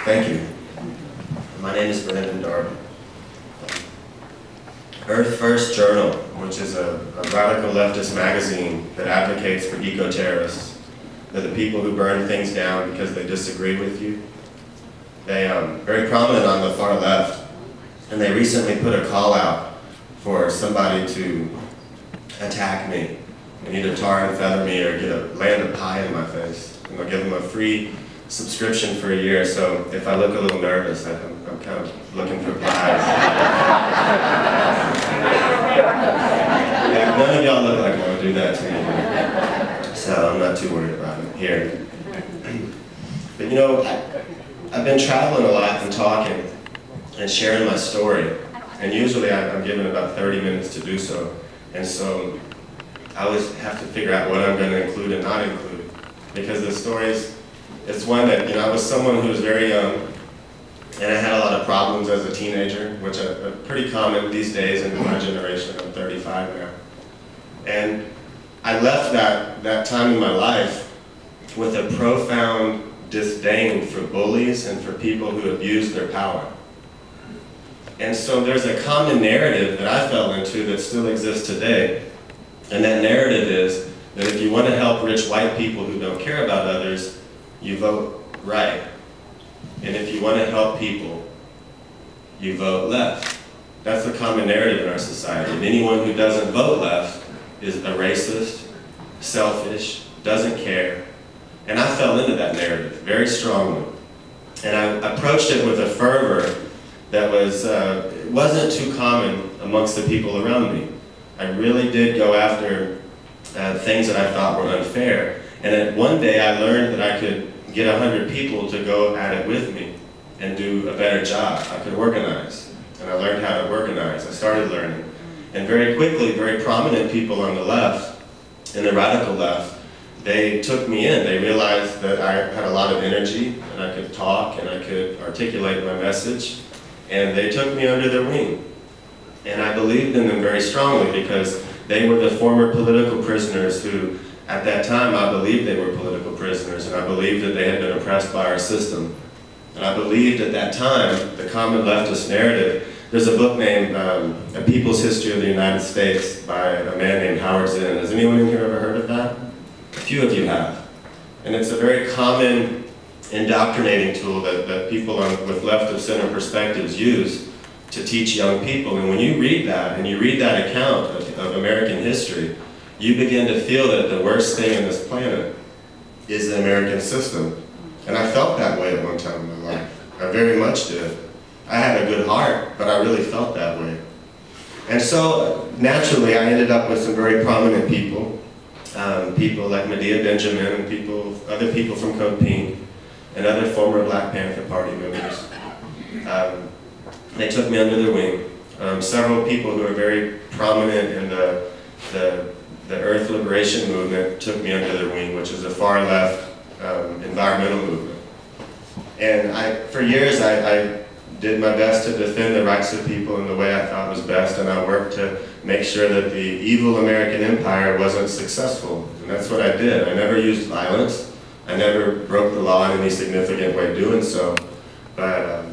Thank you. My name is Darby. Earth First Journal, which is a radical leftist magazine that advocates for eco-terrorists. They're the people who burn things down because they disagree with you. They're very prominent on the far left, and they recently put a call out for somebody to attack me and either tar and feather me or land a pie in my face. And they'll give them a free subscription for a year, so if I look a little nervous, I'm kind of looking for pies. Yeah, none of y'all look like I would do that to me, so I'm not too worried about it here. But you know, I've been traveling a lot and talking and sharing my story, and usually I'm given about 30 minutes to do so, and so I always have to figure out what I'm going to include and not include, because the stories, it's one that, you know, I was someone who was very young, and I had a lot of problems as a teenager, which are pretty common these days in my generation. I'm 35 now. And I left that time in my life with a profound disdain for bullies and for people who abuse their power. And so there's a common narrative that I fell into that still exists today, and that narrative is that if you want to help rich white people who don't care about others, you vote right. And if you want to help people, you vote left. That's the common narrative in our society. And anyone who doesn't vote left is a racist, selfish, doesn't care. And I fell into that narrative very strongly. And I approached it with a fervor that was, it wasn't too common amongst the people around me. I really did go after things that I thought were unfair. And then one day I learned that I could get 100 people to go at it with me and do a better job. I could organize, and I learned how to organize. I started learning. And very quickly, very prominent people on the left, and the radical left, they took me in. They realized that I had a lot of energy, and I could talk, and I could articulate my message, and they took me under their wing. And I believed in them very strongly because they were the former political prisoners who, at that time, I believed they were political prisoners, and I believed that they had been oppressed by our system. And I believed at that time, the common leftist narrative, there's a book named A People's History of the United States by a man named Howard Zinn. Has anyone in here ever heard of that? A few of you have. And it's a very common indoctrinating tool that people with left of center perspectives use to teach young people. And when you read that, and you read that account of American history, you begin to feel that the worst thing in this planet is the American system. And I felt that way at one time in my life. I very much did. I had a good heart, but I really felt that way. And so, naturally, I ended up with some very prominent people. People like Medea Benjamin and other people from Code Pink, and other former Black Panther Party members. They took me under their wing. Several people who are very prominent in the Earth Liberation Movement took me under their wing, which is a far left environmental movement. And for years I did my best to defend the rights of people in the way I thought was best, and I worked to make sure that the evil American empire wasn't successful. And that's what I did. I never used violence. I never broke the law in any significant way doing so. But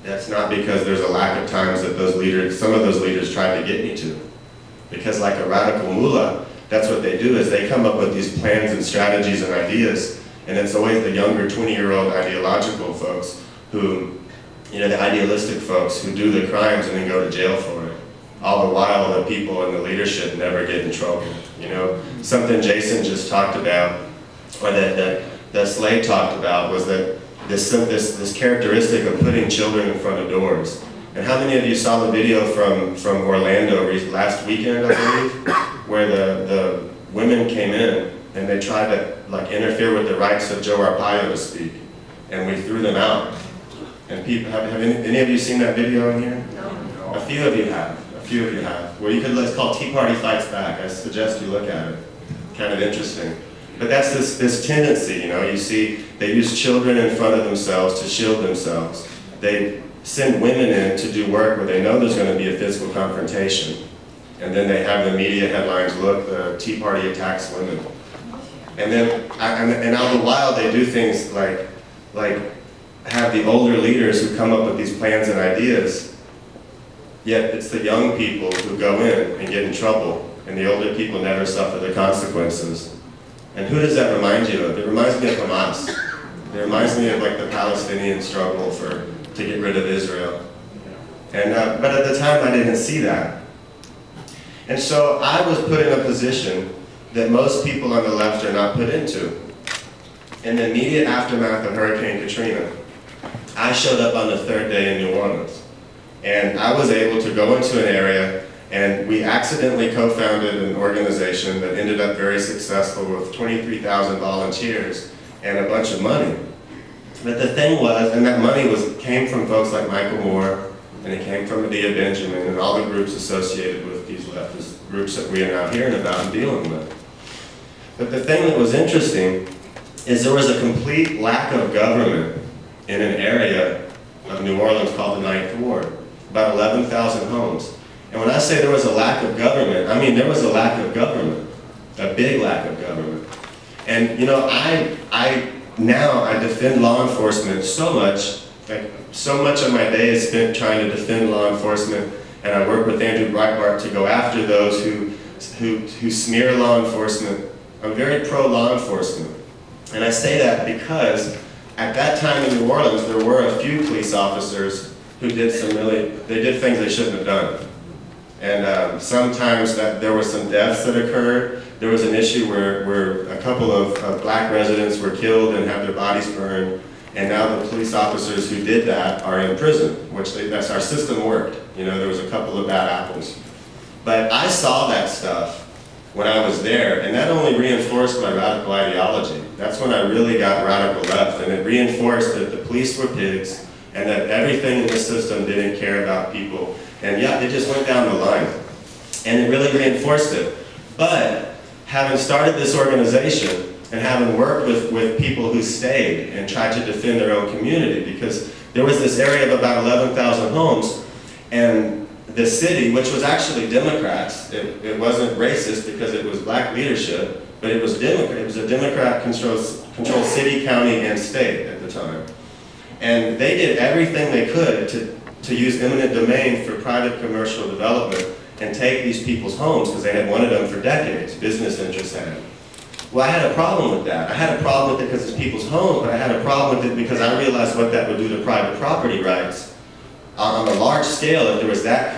that's not because there's a lack of times that some of those leaders tried to get me to. Because like a radical mullah, that's what they do, is they come up with these plans and strategies and ideas, and it's always the younger 20-year-old ideological folks who, you know, the idealistic folks who do the crimes and then go to jail for it. All the while the people in the leadership never get in trouble. You know, something Jason just talked about, or that Slade talked about, was that this characteristic of putting children in front of doors. And how many of you saw the video from Orlando last weekend, I believe, where the women came in and they tried to like interfere with the rights of Joe Arpaio to speak, and we threw them out. And people, have any of you seen that video in here? No. A few of you have. A few of you have. Well, it's called Tea Party Fights Back. I suggest you look at it. Kind of interesting. But that's this tendency, you know. You see, they use children in front of themselves to shield themselves. They send women in to do work where they know there's going to be a physical confrontation. And then they have the media headlines, look, the Tea Party attacks women. And then, and all the while they do things like have the older leaders who come up with these plans and ideas, yet it's the young people who go in and get in trouble, and the older people never suffer the consequences. And who does that remind you of? It reminds me of Hamas. It reminds me of like the Palestinian struggle to get rid of Israel. And, but at the time I didn't see that. And so I was put in a position that most people on the left are not put into. In the immediate aftermath of Hurricane Katrina, I showed up on the third day in New Orleans. And I was able to go into an area, and we accidentally co-founded an organization that ended up very successful with 23,000 volunteers and a bunch of money. But the thing was, and that money came from folks like Michael Moore, and it came from Medea Benjamin and all the groups associated with these leftist groups that we are now hearing about and dealing with. But the thing that was interesting is there was a complete lack of government in an area of New Orleans called the Ninth Ward, about 11,000 homes. And when I say there was a lack of government, I mean there was a lack of government, a big lack of government. And you know, now I defend law enforcement so much, like so much of my day is spent trying to defend law enforcement, and I work with Andrew Breitbart to go after those who smear law enforcement. I'm very pro-law enforcement. And I say that because at that time in New Orleans, there were a few police officers who did they did things they shouldn't have done. And sometimes there were some deaths that occurred. There was an issue where a couple of black residents were killed and had their bodies burned. And now the police officers who did that are in prison, which that's our system worked. You know, there was a couple of bad apples. But I saw that stuff when I was there, and that only reinforced my radical ideology. That's when I really got radical left, and it reinforced that the police were pigs, and that everything in the system didn't care about people. And yeah, it just went down the line. And it really reinforced it. But having started this organization, and having worked with people who stayed and tried to defend their own community, because there was this area of about 11,000 homes, and the city, which was actually Democrats, it wasn't racist because it was black leadership, but it was Democrat. It was a Democrat-controlled city, county, and state at the time. And they did everything they could to use eminent domain for private commercial development and take these people's homes because they had wanted them for decades, business interests had. Well, I had a problem with that. I had a problem with it because it's people's homes, but I had a problem with it because I realized what that would do to private property rights. On a large scale, if there was that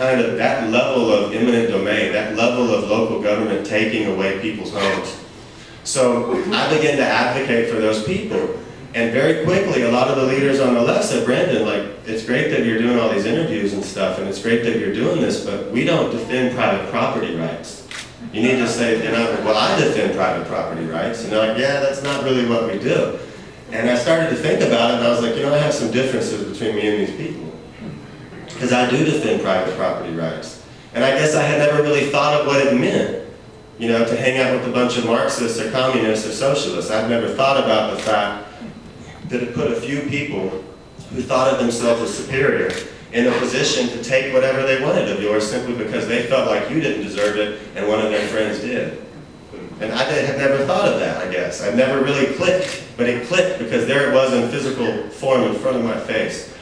level of eminent domain, that level of local government taking away people's homes. So I began to advocate for those people. And very quickly, a lot of the leaders on the left said, Brandon, like, it's great that you're doing all these interviews and stuff, and it's great that you're doing this, but we don't defend private property rights. You need to say, you know, well, I defend private property rights. And they're like, yeah, that's not really what we do. And I started to think about it, and I was like, you know, I have some differences between me and these people. Because I do defend private property rights. And I guess I had never really thought of what it meant, you know, to hang out with a bunch of Marxists or communists or socialists. I'd never thought about the fact that it put a few people who thought of themselves as superior in a position to take whatever they wanted of yours simply because they felt like you didn't deserve it and one of their friends did. And I had never thought of that, I guess. I'd never really clicked, but it clicked because there it was in physical form in front of my face.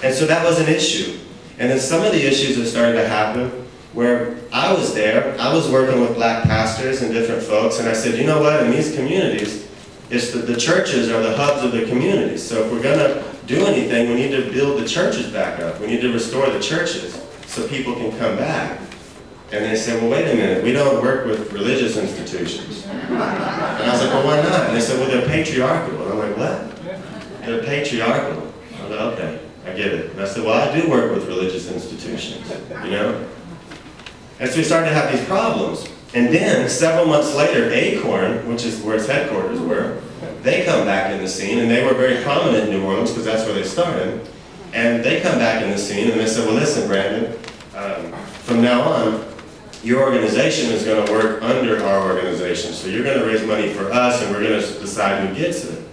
And so that was an issue. And then some of the issues that started to happen where I was there, I was working with black pastors and different folks, and I said, you know what, in these communities, it's the churches are the hubs of the communities. So if we're going to do anything, we need to build the churches back up. We need to restore the churches so people can come back. And they said, well, wait a minute, we don't work with religious institutions. And I was like, well, why not? And they said, well, they're patriarchal. And I'm like, what? They're patriarchal. I was like, okay, I get it. And I said, well, I do work with religious institutions, you know? And so we started to have these problems. And then, several months later, Acorn, which is where its headquarters were, they come back in the scene, and they were very prominent in New Orleans because that's where they started. And they come back in the scene, and they said, well, listen, Brandon, from now on, your organization is going to work under our organization. So you're going to raise money for us, and we're going to decide who gets it.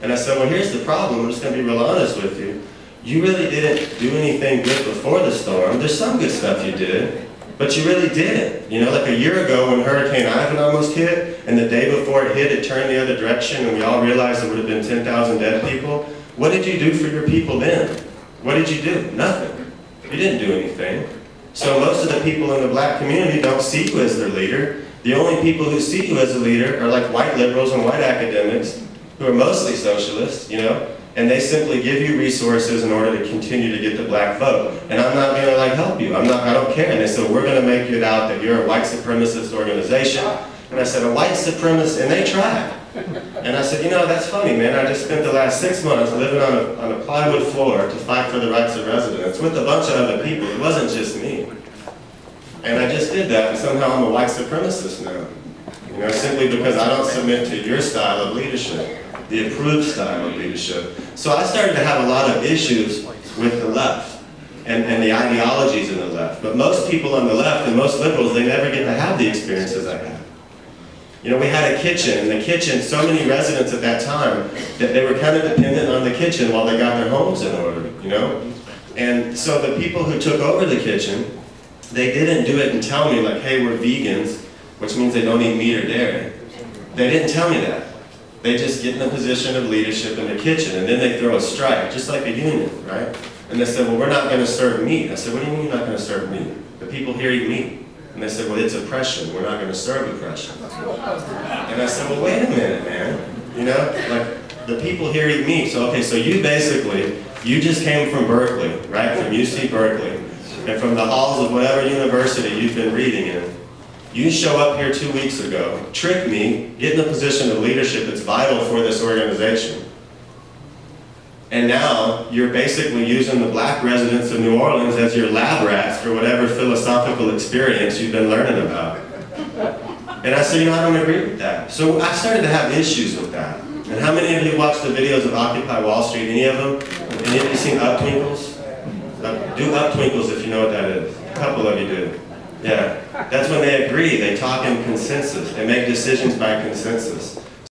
And I said, well, here's the problem. I'm just going to be real honest with you. You really didn't do anything good before the storm. There's some good stuff you did. But you really didn't. You know, like a year ago when Hurricane Ivan almost hit, and the day before it hit, it turned the other direction, and we all realized there would have been 10,000 dead people. What did you do for your people then? What did you do? Nothing. You didn't do anything. So most of the people in the black community don't see you as their leader. The only people who see you as a leader are like white liberals and white academics who are mostly socialists, you know, and they simply give you resources in order to continue to get the black vote. And I'm not going to like help you. I don't care. And they said, we're going to make it out that you're a white supremacist organization. And I said, a white supremacist, and they tried. And I said, you know, that's funny, man. I just spent the last 6 months living on a plywood floor to fight for the rights of residents with a bunch of other people. It wasn't just me. And I just did that, and somehow I'm a white supremacist now. You know, simply because I don't submit to your style of leadership, the approved style of leadership. So I started to have a lot of issues with the left and the ideologies in the left. But most people on the left and most liberals, they never get to have the experiences I had. You know, we had a kitchen, and the kitchen, so many residents at that time, that they were kind of dependent on the kitchen while they got their homes in order, you know? And so the people who took over the kitchen, they didn't do it and tell me like, hey, we're vegans, which means they don't eat meat or dairy. They didn't tell me that. They just get in a position of leadership in the kitchen, and then they throw a strike, just like a union, right? And they said, well, we're not going to serve meat. I said, what do you mean you're not going to serve meat? The people here eat meat. And they said, well, it's oppression. We're not going to serve oppression. And I said, well, wait a minute, man. You know, like, the people here eat meat. So, okay, so you basically, you just came from Berkeley, right? From UC Berkeley. And from the halls of whatever university you've been reading in. You show up here 2 weeks ago, trick me, get in a position of leadership that's vital for this organization. And now, you're basically using the black residents of New Orleans as your lab rats for whatever philosophical experience you've been learning about. And I said, you know, I don't agree with that. So I started to have issues with that. And how many of you watched the videos of Occupy Wall Street? Any of them? Any of you seen Uptwinkles? Do Uptwinkles if you know what that is. A couple of you do. Yeah. That's when they agree. They talk in consensus. They make decisions by consensus.